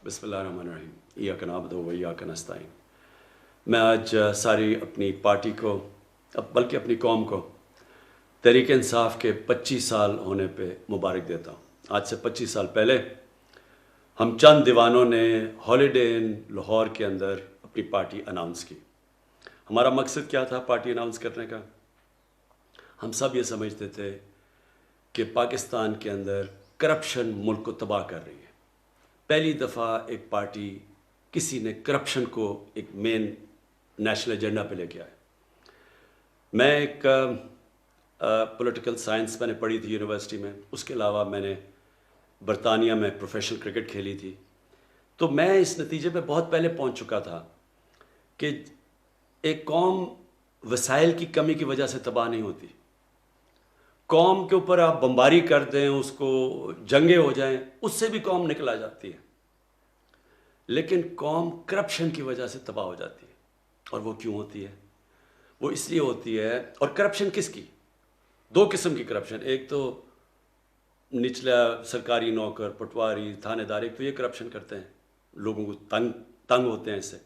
بسم اللہ الرحمن الرحیم ایاک نعبد و ایاک نستعین۔ میں آج ساری اپنی پارٹی کو بلکہ اپنی قوم کو تحریک انصاف کے 25 سال ہونے پہ مبارک دیتا ہوں۔ آج سے 25 سال پہلے ہم چند دیوانوں نے ہالیڈے ان لاہور کے اندر اپنی پارٹی اناؤنس کی۔ ہمارا مقصد کیا تھا پارٹی اناؤنس کرنے کا؟ ہم سب یہ سمجھتے تھے کہ پاکستان کے اندر کرپشن ملک کو تباہ کر رہی ہے۔ پہلی دفعہ ایک پارٹی کسی نے کرپشن کو ایک مین نیشنل ایجنڈا پہ لے کے آئے۔ میں ایک پولیٹیکل سائنس میں نے پڑھی تھی یونیورسٹی میں، اس کے علاوہ میں نے برطانیہ میں پروفیشنل کرکٹ کھیلی تھی، تو میں اس نتیجے پہ بہت پہلے پہنچ چکا تھا کہ ایک قوم وسائل کی کمی کی وجہ سے تباہ نہیں ہوتی۔ قوم کے اوپر آپ بمباری کر دیں، اس کو جنگیں ہو جائیں، اس سے بھی قوم نکل آ جاتی ہے، لیکن قوم کرپشن کی وجہ سے تباہ ہو جاتی ہے۔ اور وہ کیوں ہوتی ہے؟ وہ اس لیے ہوتی ہے، اور کرپشن کس کی؟ دو قسم کی کرپشن، ایک تو نچلا سرکاری نوکر، پٹواری، تھانے دار، ایک تو یہ کرپشن کرتے ہیں، لوگوں کو تنگ ہوتے ہیں اس سے۔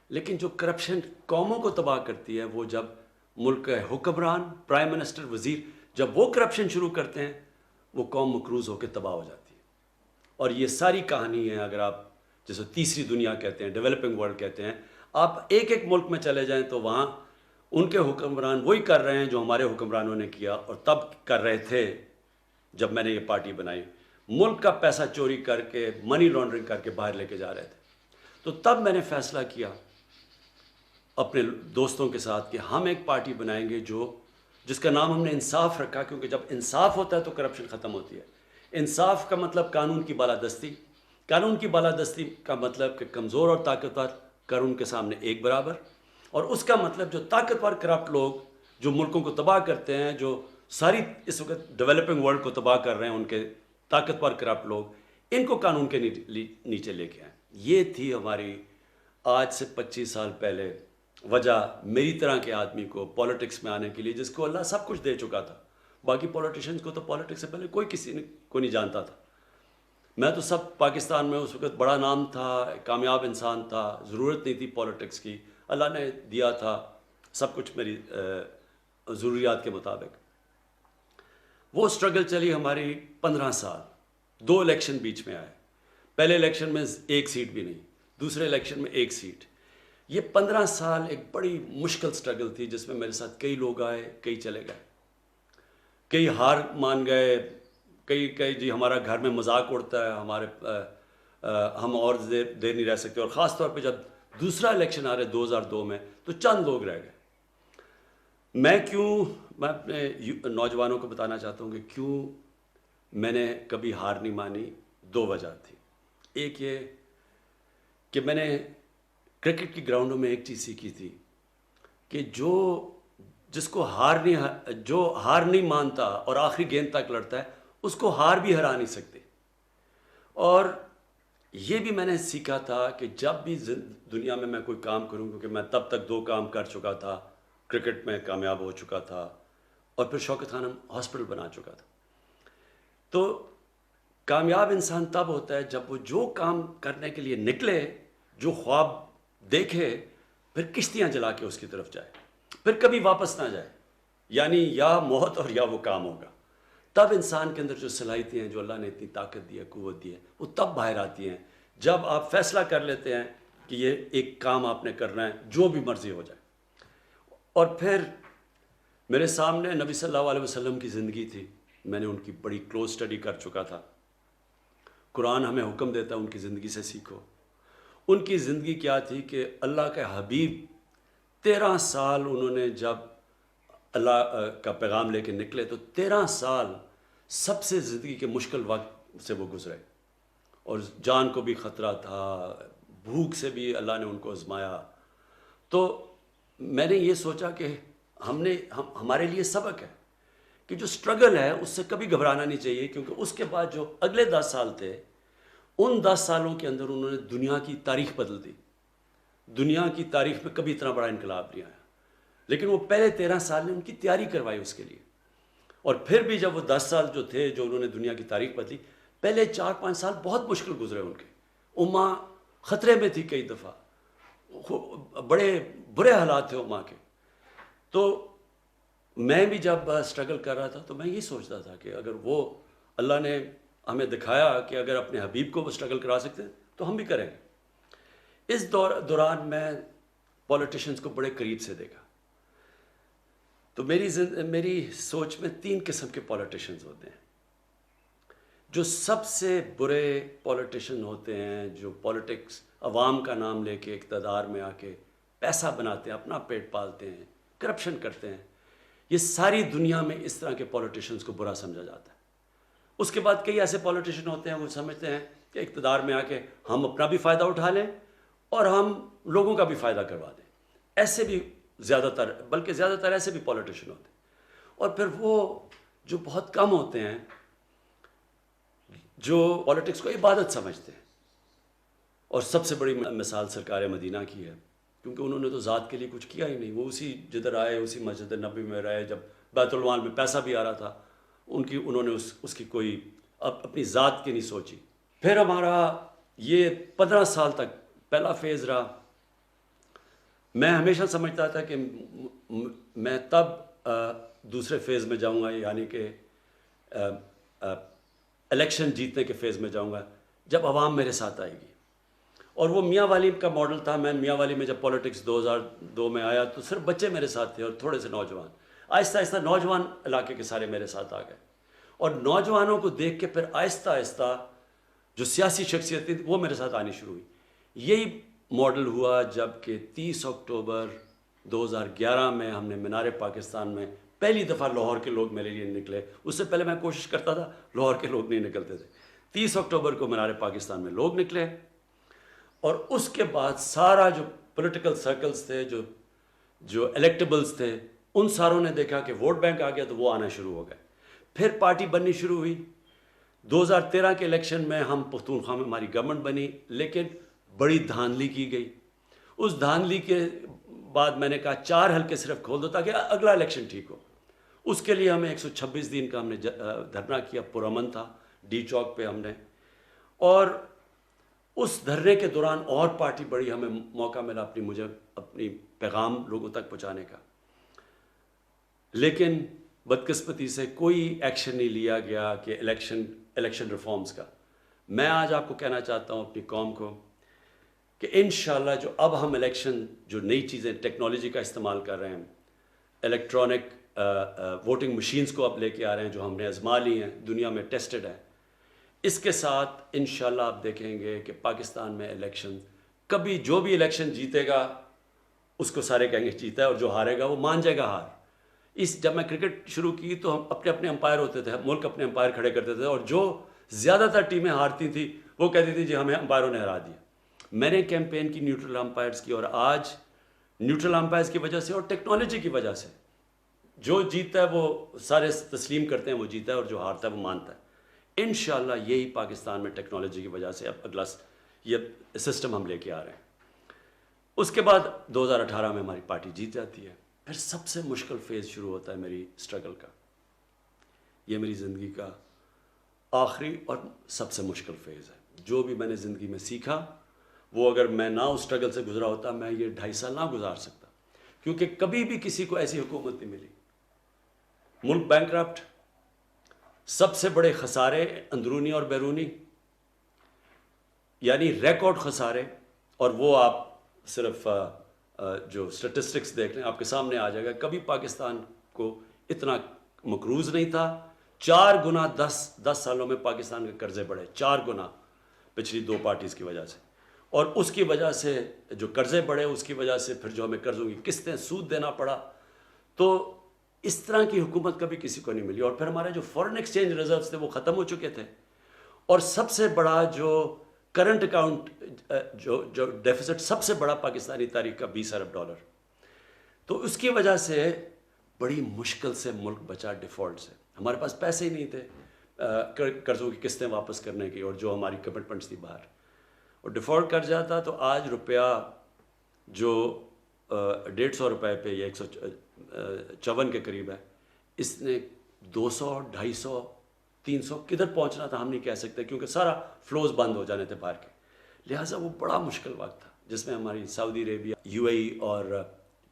لیکن جو کرپشن قوموں کو تباہ کرتی ہے وہ جب ملک کے حکمران، پرائم منسٹر، وزیر جب وہ کرپشن شروع کرتے ہیں، وہ قوم مقروض ہو کے تباہ ہو جاتی ہے۔ اور یہ ساری کہانی ہے، اگر آپ جیسے تیسری دنیا کہتے ہیں، ڈیولپنگ ورلڈ کہتے ہیں، آپ ایک ایک ملک میں چلے جائیں تو وہاں ان کے حکمران وہی کر رہے ہیں جو ہمارے حکمرانوں نے کیا اور تب کر رہے تھے جب میں نے یہ پارٹی بنائی۔ ملک کا پیسہ چوری کر کے، منی لانڈرنگ کر کے باہر لے کے جا رہے تھے۔ تو تب میں نے فیصلہ کیا اپنے دوستوں کے ساتھ کہ ہم ایک پارٹی بنائیں گے جس کا نام ہم نے انصاف رکھا، کیونکہ جب انصاف ہوتا ہے تو کرپشن ختم ہوتی ہے۔ انصاف کا مطلب قانون کی بالادستی، قانون کی بالادستی کا مطلب کہ کمزور اور طاقتور قانون کے سامنے ایک برابر، اور اس کا مطلب جو طاقتور کرپٹ لوگ جو ملکوں کو تباہ کرتے ہیں، جو ساری اس وقت ڈیولپنگ ورلڈ کو تباہ کر رہے ہیں، ان کے طاقتور کرپٹ لوگ، ان کو قانون کے نیچے لے کے آئیں۔ یہ تھی ہماری آج سے 25 سال پہلے وجہ میری طرح کے آدمی کو پولیٹکس میں آنے کے لیے، جس کو اللہ سب کچھ دے چکا تھا۔ باقی پولیٹیشنز کو تو پولیٹکس سے پہلے کوئی کسی کو نہیں جانتا تھا۔ میں تو سب پاکستان میں اس وقت بڑا نام تھا، کامیاب انسان تھا، ضرورت نہیں تھی پولیٹکس کی، اللہ نے دیا تھا سب کچھ میری ضروریات کے مطابق۔ وہ سٹرگل چلی ہماری 15 سال، 2 الیکشن بیچ میں آئے۔ پہلے الیکشن میں 1 سیٹ بھی نہیں، دوسرے الیکشن میں 1 سیٹ۔ یہ 15 سال ایک بڑی مشکل سٹرگل تھی، جس میں میرے ساتھ کئی لوگ آئے، کئی چلے گئے، کئی ہار مان گئے، کئی جی ہمارا گھر میں مذاق اڑتا ہے، ہم اور دیر نہیں رہ سکتے۔ اور خاص طور پہ جب دوسرا الیکشن آ رہے 2002 میں تو چند لوگ رہ گئے۔ میں اپنے نوجوانوں کو بتانا چاہتا ہوں کہ کیوں میں نے کبھی ہار نہیں مانی۔ 2 وجہ تھی۔ ایک یہ کہ میں نے کرکٹ کی گراؤنڈوں میں ایک چیز سیکھی تھی کہ جو ہار نہیں مانتا اور آخری گیند تک لڑتا ہے، اس کو ہار بھی ہرا نہیں سکتے۔ اور یہ بھی میں نے سیکھا تھا کہ جب بھی دنیا میں کوئی کام کروں، کیونکہ میں تب تک 2 کام کر چکا تھا، کرکٹ میں کامیاب ہو چکا تھا اور پھر شوکت خانم ہاسپٹل بنا چکا تھا۔ تو کامیاب انسان تب ہوتا ہے جب وہ جو کام کرنے کے لیے نکلے، جو خواب دیکھے، پھر کشتیاں جلا کے اس کی طرف جائے، پھر کبھی واپس نہ جائے، یعنی یا موت اور یا وہ کام ہوگا۔ تب انسان کے اندر جو صلاحیتیں ہیں، جو اللہ نے اتنی طاقت دی ہے، قوت دی ہے، وہ تب باہر آتی ہیں جب آپ فیصلہ کر لیتے ہیں کہ یہ ایک کام آپ نے کرنا ہے، جو بھی مرضی ہو جائے۔ اور پھر میرے سامنے نبی صلی اللہ علیہ وسلم کی زندگی تھی، میں نے ان کی بڑی کلوز اسٹڈی کر چکا تھا۔ قرآن ہمیں حکم دیتا ہے ان کی زندگی سے سیکھو۔ ان کی زندگی کیا تھی کہ اللہ کے حبیب 13 سال انہوں نے جب اللہ کا پیغام لے کے نکلے تو 13 سال سب سے زندگی کے مشکل وقت سے وہ گزرے، اور جان کو بھی خطرہ تھا، بھوک سے بھی اللہ نے ان کو آزمایا۔ تو میں نے یہ سوچا کہ ہمارے لیے سبق ہے کہ جو سٹرگل ہے اس سے کبھی گھبرانا نہیں چاہیے، کیونکہ اس کے بعد جو اگلے 10 سال تھے، ان 10 سالوں کے اندر انہوں نے دنیا کی تاریخ بدل دی۔ دنیا کی تاریخ میں کبھی اتنا بڑا انقلاب نہیں آیا، لیکن وہ پہلے 13 سال نے ان کی تیاری کروائی اس کے لیے۔ اور پھر بھی جب وہ 10 سال جو تھے جو انہوں نے دنیا کی تاریخ بدلی، پہلے 4-5 سال بہت مشکل گزرے ان کے، اماں خطرے میں تھی کئی دفعہ، بڑے برے حالات تھے اماں کے. تو میں بھی جب اسٹرگل کر رہا تھا تو میں یہ سوچتا تھا کہ اگر وہ اللہ نے ہمیں دکھایا کہ اگر اپنے حبیب کو وہ اسٹرگل کرا سکتے ہیں تو ہم بھی کریں گے. اس دوران میں پولیٹیشنز کو بڑے قریب سے دیکھا. تو میری سوچ میں 3 قسم کے پولیٹیشنز ہوتے ہیں. جو سب سے برے پولیٹیشن ہوتے ہیں، جو پولیٹکس عوام کا نام لے کے اقتدار میں آ کے پیسہ بناتے ہیں، اپنا پیٹ پالتے ہیں، کرپشن کرتے ہیں. یہ ساری دنیا میں اس طرح کے پولیٹیشنز کو برا سمجھا جاتا ہے. اس کے بعد کئی ایسے پولیٹیشن ہوتے ہیں وہ سمجھتے ہیں کہ اقتدار میں آ کے ہم اپنا بھی فائدہ اٹھا لیں اور ہم لوگوں کا بھی فائدہ کروا دیں. ایسے بھی زیادہ تر ایسے بھی پولیٹیشن ہوتے ہیں. اور پھر وہ جو بہت کم ہوتے ہیں جو پولیٹکس کو عبادت سمجھتے ہیں. اور سب سے بڑی مثال سرکار مدینہ کی ہے، کیونکہ انہوں نے تو ذات کے لیے کچھ کیا ہی نہیں. وہ اسی جدھر آئے، اسی مسجد نبی میں رہے، جب بیت المال میں پیسہ بھی آ رہا تھا انہوں نے اس کی کوئی اپنی ذات کی نہیں سوچی. پھر ہمارا یہ 15 سال تک پہلا فیز رہا. میں ہمیشہ سمجھتا تھا کہ میں تب دوسرے فیز میں جاؤں گا، یعنی کہ الیکشن جیتنے کے فیز میں جاؤں گا جب عوام میرے ساتھ آئے گی. اور وہ میاں والی کا ماڈل تھا. میں میاں والی میں جب پولیٹکس 2002 میں آیا تو صرف بچے میرے ساتھ تھے اور تھوڑے سے نوجوان. آہستہ آہستہ نوجوان علاقے کے سارے میرے ساتھ آ گئے، اور نوجوانوں کو دیکھ کے پھر آہستہ آہستہ جو سیاسی شخصیت تھی وہ میرے ساتھ آنی شروع ہوئی. یہی ماڈل ہوا جب کہ 30 اکتوبر 2011 میں ہم نے مینار پاکستان میں پہلی دفعہ لاہور کے لوگ میرے لیے نکلے. اس سے پہلے میں کوشش کرتا تھا، لاہور کے لوگ نہیں نکلتے تھے. 30 اکتوبر کو مینار پاکستان میں لوگ نکلے، اور اس کے بعد سارا جو پولیٹیکل سرکلز تھے، جو الیکٹیبلز تھے، ان ساروں نے دیکھا کہ ووٹ بینک آ گیا تو وہ آنا شروع ہو گئے. پھر پارٹی بننی شروع ہوئی. 2013 کے الیکشن میں ہم پختونخوا میں ہماری گورنمنٹ بنی، لیکن بڑی دھاندلی کی گئی. اس دھاندلی کے بعد میں نے کہا 4 حلقے صرف کھول دو تاکہ اگلا الیکشن ٹھیک ہو. اس کے لیے ہمیں 126 دن کا ہم نے دھرنا کیا. پرامن تھا ڈی چوک پہ ہم نے، اور اس دھرنے کے دوران اور پارٹی بڑی، ہمیں موقع ملا اپنی پیغام لوگوں تک پہنچانے کا. لیکن بدقسمتی سے کوئی ایکشن نہیں لیا گیا کہ الیکشن ریفارمز کا. میں آج آپ کو کہنا چاہتا ہوں اپنی قوم کو کہ انشاءاللہ جو اب ہم الیکشن، جو نئی چیزیں ٹیکنالوجی کا استعمال کر رہے ہیں، الیکٹرانک ووٹنگ مشینز کو اب لے کے آ رہے ہیں جو ہم نے آزما لی ہیں، دنیا میں ٹیسٹڈ ہے. اس کے ساتھ انشاءاللہ آپ دیکھیں گے کہ پاکستان میں الیکشن کبھی جو بھی الیکشن جیتے گا اس کو سارے کہیں گے جیتا ہے، اور جو ہارے گا وہ مان جائے گا ہار. جب میں کرکٹ شروع کی تو ہم اپنے امپائر ہوتے تھے، ملک اپنے امپائر کھڑے کرتے تھے، اور جو زیادہ تر ٹیمیں ہارتی تھیں وہ کہتی تھی جی ہمیں امپائروں نے ہرا دیا. میں نے کیمپین کی نیوٹرل امپائرز کی، اور آج نیوٹرل امپائرز کی وجہ سے اور ٹیکنالوجی کی وجہ سے جو جیتتا ہے وہ سارے تسلیم کرتے ہیں وہ جیتا ہے، اور جو ہارتا ہے وہ مانتا ہے. انشاءاللہ یہی پاکستان میں ٹیکنالوجی کی وجہ سے اب اگلا یہ سسٹم ہم لے کے آ رہے ہیں. اس کے بعد 2018 میں ہماری پارٹی جیت جاتی ہے. پھر سب سے مشکل فیز شروع ہوتا ہے میری اسٹرگل کا. یہ میری زندگی کا آخری اور سب سے مشکل فیز ہے. جو بھی میں نے زندگی میں سیکھا وہ اگر میں نہ اس اسٹرگل سے گزرا ہوتا میں یہ 2.5 سال نہ گزار سکتا، کیونکہ کبھی بھی کسی کو ایسی حکومت نہیں ملی. ملک بینکرپٹ، سب سے بڑے خسارے اندرونی اور بیرونی، یعنی ریکارڈ خسارے. اور وہ آپ صرف جو سٹیٹسٹکس دیکھ لیں آپ کے سامنے آ جائے گا. کبھی پاکستان کو اتنا مقروض نہیں تھا. 4 گنا 10 سالوں میں پاکستان کے قرضے بڑھے، 4 گنا پچھلی 2 پارٹیز کی وجہ سے. اور اس کی وجہ سے جو قرضے بڑھے، اس کی وجہ سے پھر جو ہمیں قرضوں کی قسطیں سود دینا پڑا. تو اس طرح کی حکومت کبھی کسی کو نہیں ملی. اور پھر ہمارے جو فورن ایکسچینج ریزروز تھے وہ ختم ہو چکے تھے، اور سب سے بڑا جو کرنٹ اکاؤنٹ جو ڈیفیسٹ سب سے بڑا پاکستانی تاریخ کا $20 ارب. تو اس کی وجہ سے بڑی مشکل سے ملک بچا ڈیفالٹ سے. ہمارے پاس پیسے ہی نہیں تھے قرضوں کی قسطیں واپس کرنے کی، اور جو ہماری کمٹمنٹس تھی باہر، اور ڈیفالٹ کر جاتا. تو آج روپیہ جو 150 روپے پہ یا 154 کے قریب ہے، اس نے 200 250 300 کدھر پہنچنا تھا ہم نہیں کہہ سکتے، کیونکہ سارا فلوز بند ہو جانے تھے باہر کے. لہٰذا وہ بڑا مشکل وقت تھا جس میں ہماری سعودی عربیہ، یو اے ای اور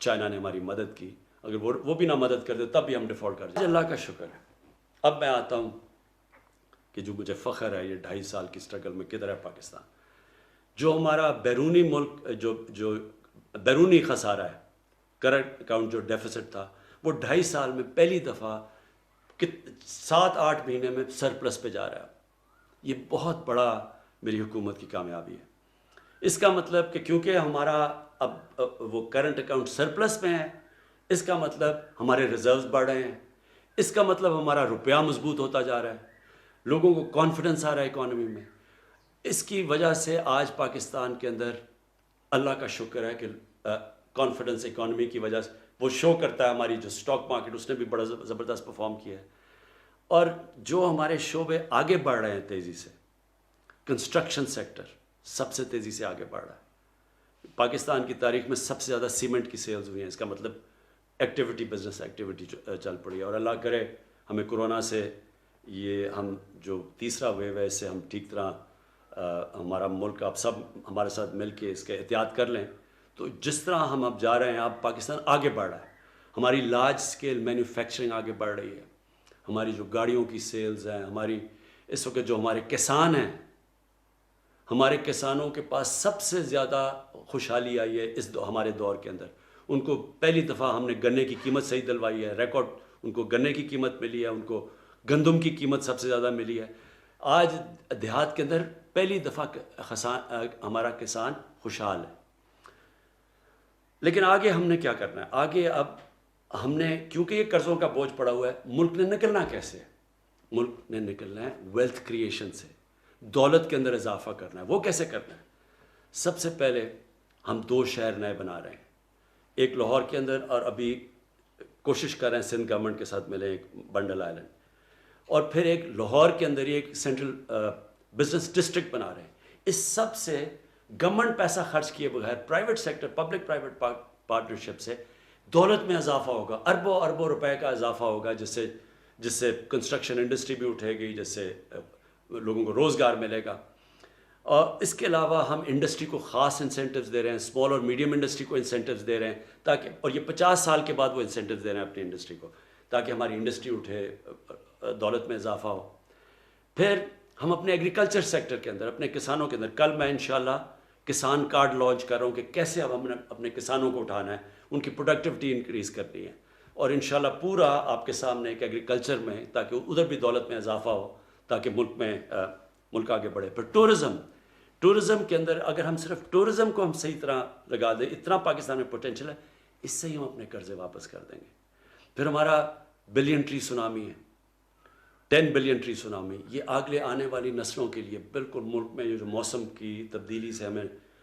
چائنا نے ہماری مدد کی. اگر وہ بھی نہ مدد کرتے تب بھی ہم ڈیفالٹ کر جاتے. اللہ کا شکر ہے. اب میں آتا ہوں کہ جو مجھے فخر ہے یہ 2.5 سال کی سٹرگل میں کدھر ہے پاکستان. جو ہمارا بیرونی ملک جو بیرونی خسارہ ہے، کرنٹ اکاؤنٹ جو ڈیفیسٹ تھا، وہ 2.5 سال میں پہلی دفعہ 7-8 مہینے میں سرپلس پہ جا رہا ہے. یہ بہت بڑا میری حکومت کی کامیابی ہے. اس کا مطلب کہ کیونکہ ہمارا اب وہ کرنٹ اکاؤنٹ سرپلس میں ہے، اس کا مطلب ہمارے ریزروز بڑھ رہے ہیں، اس کا مطلب ہمارا روپیہ مضبوط ہوتا جا رہا ہے، لوگوں کو کانفیڈنس آ رہا ہے اکانومی میں. اس کی وجہ سے آج پاکستان کے اندر اللہ کا شکر ہے کہ کانفیڈنس اکانومی کی وجہ سے وہ شو کرتا ہے. ہماری جو سٹاک مارکیٹ اس نے بھی بڑا زبردست پرفارم کیا ہے. اور جو ہمارے شعبے آگے بڑھ رہے ہیں تیزی سے، کنسٹرکشن سیکٹر سب سے تیزی سے آگے بڑھ رہا ہے. پاکستان کی تاریخ میں سب سے زیادہ سیمنٹ کی سیلز ہوئی ہیں. اس کا مطلب ایکٹیویٹی، بزنس ایکٹیویٹی چل پڑی ہے. اور اللہ کرے ہمیں کورونا سے یہ ہم جو تیسرا ویو ہے اس سے ہم ٹھیک طرح ہمارا ملک آپ سب ہمارے ساتھ مل کے اس کے احتیاط کر لیں. تو جس طرح ہم اب جا رہے ہیں، اب پاکستان آگے بڑھ رہا ہے. ہماری لارج سکیل مینوفیکچرنگ آگے بڑھ رہی ہے. ہماری جو گاڑیوں کی سیلز ہیں، ہماری اس وقت جو ہمارے کسان ہیں، ہمارے کسانوں کے پاس سب سے زیادہ خوشحالی آئی ہے ہمارے دور کے اندر. ان کو پہلی دفعہ ہم نے گنے کی قیمت صحیح دلوائی ہے، ریکارڈ ان کو گنے کی قیمت ملی ہے، ان کو گندم کی قیمت سب سے زیادہ ملی ہے. آج دیہات کے اندر پہلی دفعہ ہمارا کسان خوشحال ہے. لیکن آگے ہم نے کیا کرنا ہے؟ آگے اب ہم نے، کیونکہ یہ قرضوں کا بوجھ پڑا ہوا ہے، ملک نے نکلنا کیسے ہے؟ ملک نے نکلنا ہے ویلتھ کریشن سے، دولت کے اندر اضافہ کرنا ہے. وہ کیسے کرنا ہے؟ سب سے پہلے ہم 2 شہر نئے بنا رہے ہیں. ایک لاہور کے اندر، اور ابھی کوشش کر رہے ہیں سندھ گورنمنٹ کے ساتھ ملیں، ایک بنڈل آئلینڈ. اور پھر ایک لاہور کے اندر ہی ایک سینٹرل بزنس ڈسٹرکٹ بنا رہے ہیں. اس سب سے گورنمنٹ پیسہ خرچ کیے بغیر، private sector, public private partnership سے دولت میں اضافہ ہوگا. اربوں اربوں روپے کا اضافہ ہوگا، جس سے کنسٹرکشن انڈسٹری بھی اٹھے گی، جس سے لوگوں کو روزگار ملے گا. اور اس کے علاوہ ہم انڈسٹری کو خاص انسینٹیوز دے رہے ہیں، اسمال اور میڈیم انڈسٹری کو انسینٹیوز دے رہے ہیں تاکہ، اور یہ 50 سال کے بعد وہ انسینٹیوز دے رہے ہیں اپنی انڈسٹری کو تاکہ ہماری انڈسٹری اٹھے، دولت میں اضافہ ہو. پھر ہم اپنے ایگریکلچر سیکٹر کے اندر، اپنے کسانوں کے اندر، کل میں انشاءاللہ کسان کارڈ لانچ کر رہا ہوں کہ کیسے اب ہم نے اپنے کسانوں کو اٹھانا ہے، ان کی پروڈکٹیوٹی انکریز کرنی ہے. اور انشاءاللہ پورا آپ کے سامنے ایک ایگریکلچر میں، تاکہ ادھر بھی دولت میں اضافہ ہو، تاکہ ملک آگے بڑھے. پھر ٹورزم کے اندر اگر ہم صرف ٹورزم کو ہم صحیح طرح لگا دیں، اتنا پاکستان میں پوٹینشل ہے، اس سے ہی ہم اپنے قرضے واپس کر دیں گے. پھر ہمارا بلین ٹری سونامی ہے، 10 بلین ٹری سونامی. یہ آگے آنے والی نسلوں کے لیے بالکل ملک میں جو موسم کی تبدیلی سے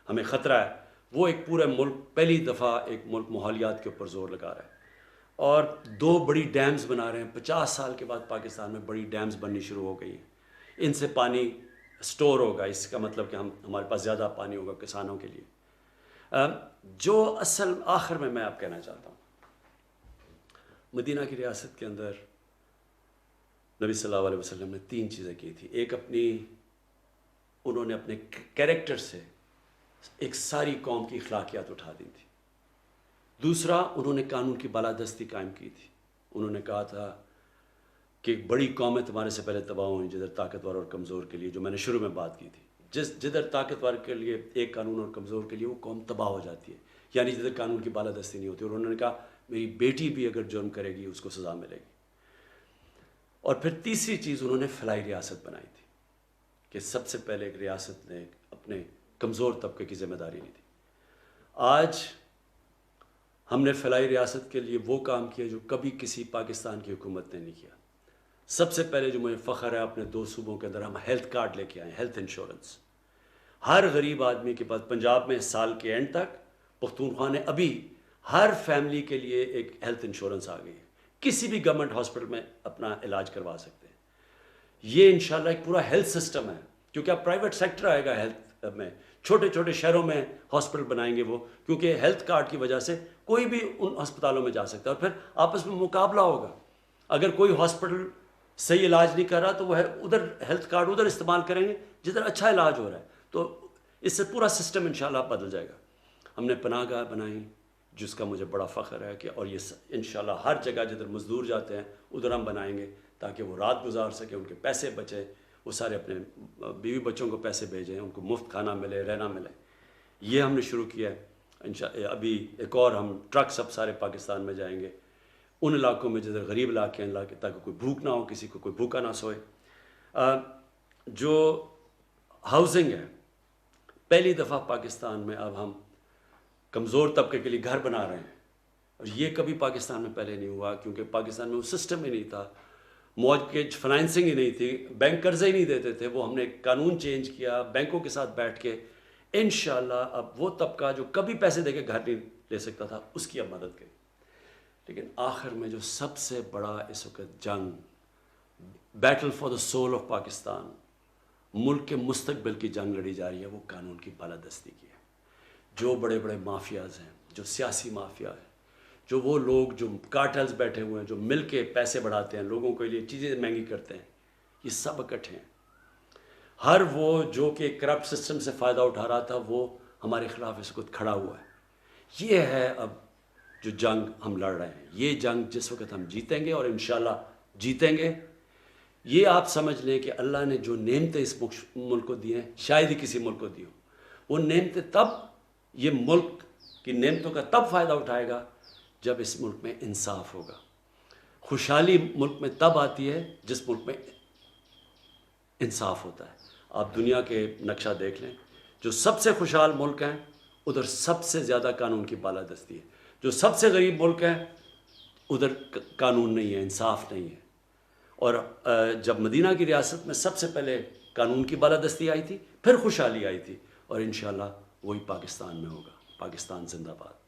ہمیں خطرہ ہے، وہ ایک پورے ملک پہلی دفعہ ایک ملک ماحولیات کے اوپر زور لگا رہا ہے. اور 2 بڑی ڈیمز بنا رہے ہیں. 50 سال کے بعد پاکستان میں بڑی ڈیمز بننی شروع ہو گئی ہیں. ان سے پانی سٹور ہوگا، اس کا مطلب کہ ہمارے پاس زیادہ پانی ہوگا کسانوں کے لیے. جو اصل آخر میں آپ کہنا چاہتا ہوں، مدینہ کی ریاست کے اندر نبی صلی اللہ علیہ وسلم نے 3 چیزیں کی تھی. ایک انہوں نے اپنے کیریکٹر سے ایک ساری قوم کی اخلاقیات اٹھا دی تھی. دوسرا، انہوں نے قانون کی بالادستی قائم کی تھی. انہوں نے کہا تھا کہ بڑی قومیں تمہارے سے پہلے تباہ ہوئیں جدھر طاقتور اور کمزور کے لیے، جو میں نے شروع میں بات کی تھی. جدھر طاقتور کے لیے ایک قانون اور کمزور کے لیے وہ قوم تباہ ہو جاتی ہے، یعنی جدھر قانون کی بالادستی نہیں ہوتی. اور انہوں نے کہا میری بیٹی بھی اگر جرم کرے گی اس کو سزا ملے گی. اور پھر تیسری چیز، انہوں نے فلاحی ریاست بنائی تھی کہ سب سے پہلے ایک ریاست نے اپنے کمزور طبقے کی ذمہ داری لی تھی. آج ہم نے فلاحی ریاست کے لیے وہ کام کیا جو کبھی کسی پاکستان کی حکومت نے نہیں کیا. سب سے پہلے جو مجھے فخر ہے، اپنے 2 صوبوں کے اندر ہم ہیلتھ کارڈ لے کے آئے، ہیلتھ انشورنس. ہر غریب آدمی کے پاس، پنجاب میں سال کے اینڈ تک پختونخوا نے ابھی ہر فیملی کے لیے ایک ہیلتھ انشورنس آ گئی ہے. کسی بھی گورنمنٹ ہاسپٹل میں اپنا علاج کروا سکتے ہیں. یہ انشاءاللہ ایک پورا ہیلتھ سسٹم ہے، کیونکہ اب پرائیویٹ سیکٹر آئے گا ہیلتھ میں. چھوٹے چھوٹے شہروں میں ہاسپٹل بنائیں گے وہ، کیونکہ ہیلتھ کارڈ کی وجہ سے کوئی بھی ان ہسپتالوں میں جا سکتا ہے. اور پھر آپس میں مقابلہ ہوگا. اگر کوئی ہاسپٹل صحیح علاج نہیں کر رہا تو وہ ادھر ہیلتھ کارڈ ادھر استعمال کریں گے جدھر اچھا علاج ہو رہا ہے. تو اس سے پورا سسٹم انشاءاللہ بدل جائے گا. ہم نے پناہ گاہ بنائی جس کا مجھے بڑا فخر ہے کہ اور یہ انشاءاللہ ہر جگہ جدھر مزدور جاتے ہیں ادھر ہم بنائیں گے تاکہ وہ رات گزار سکیں, ان کے پیسے بچیں, وہ سارے اپنے بیوی بچوں کو پیسے بھیجیں, ان کو مفت کھانا ملے, رہنا ملے. یہ ہم نے شروع کیا ہے. ابھی ایک اور ہم ٹرک سب سارے پاکستان میں جائیں گے ان علاقوں میں جدھر غریب علاقے ہیں تاکہ کوئی بھوک نہ ہو, کسی کو کوئی بھوکا نہ سوئے. جو ہاؤسنگ ہے, پہلی دفعہ پاکستان میں اب ہم کمزور طبقے کے لیے گھر بنا رہے ہیں, اور یہ کبھی پاکستان میں پہلے نہیں ہوا کیونکہ پاکستان میں وہ سسٹم ہی نہیں تھا, مورگیج فنانسنگ ہی نہیں تھی, بینک قرضے ہی نہیں دیتے تھے. وہ ہم نے قانون چینج کیا بینکوں کے ساتھ بیٹھ کے. انشاءاللہ اب وہ طبقہ جو کبھی پیسے دے کے گھر نہیں لے سکتا تھا اس کی اب مدد کریں. لیکن آخر میں جو سب سے بڑا اس وقت جنگ, battle for the soul of Pakistan, ملک کے مستقبل کی جنگ لڑی جا رہی ہے, وہ قانون کی بالادستی کی ہے. جو بڑے بڑے مافیاز ہیں, جو سیاسی مافیا ہے, جو وہ لوگ جو کارٹلز بیٹھے ہوئے ہیں, جو مل کے پیسے بڑھاتے ہیں, لوگوں کے لیے چیزیں مہنگی کرتے ہیں, یہ سب اکٹھے ہیں. ہر وہ جو کہ کرپٹ سسٹم سے فائدہ اٹھا رہا تھا وہ ہمارے خلاف اس وقت کھڑا ہوا ہے. یہ ہے اب جو جنگ ہم لڑ رہے ہیں. یہ جنگ جس وقت ہم جیتیں گے, اور انشاءاللہ جیتیں گے, یہ آپ سمجھ لیں کہ اللہ نے جو نعمتیں اس ملک کو دی ہیں شاید ہی کسی ملک کو دی ہوں. وہ نعمتیں تب, یہ ملک کی نعمتوں کا تب فائدہ اٹھائے گا جب اس ملک میں انصاف ہوگا. خوشحالی ملک میں تب آتی ہے جس ملک میں انصاف ہوتا ہے. آپ دنیا کے نقشہ دیکھ لیں, جو سب سے خوشحال ملک ہیں ادھر سب سے زیادہ قانون کی بالادستی ہے. جو سب سے غریب ملک ہیں ادھر قانون نہیں ہے, انصاف نہیں ہے. اور جب مدینہ کی ریاست میں سب سے پہلے قانون کی بالادستی آئی تھی, پھر خوشحالی آئی تھی, اور انشاءاللہ وہی پاکستان میں ہوگا. پاکستان زندہ باد.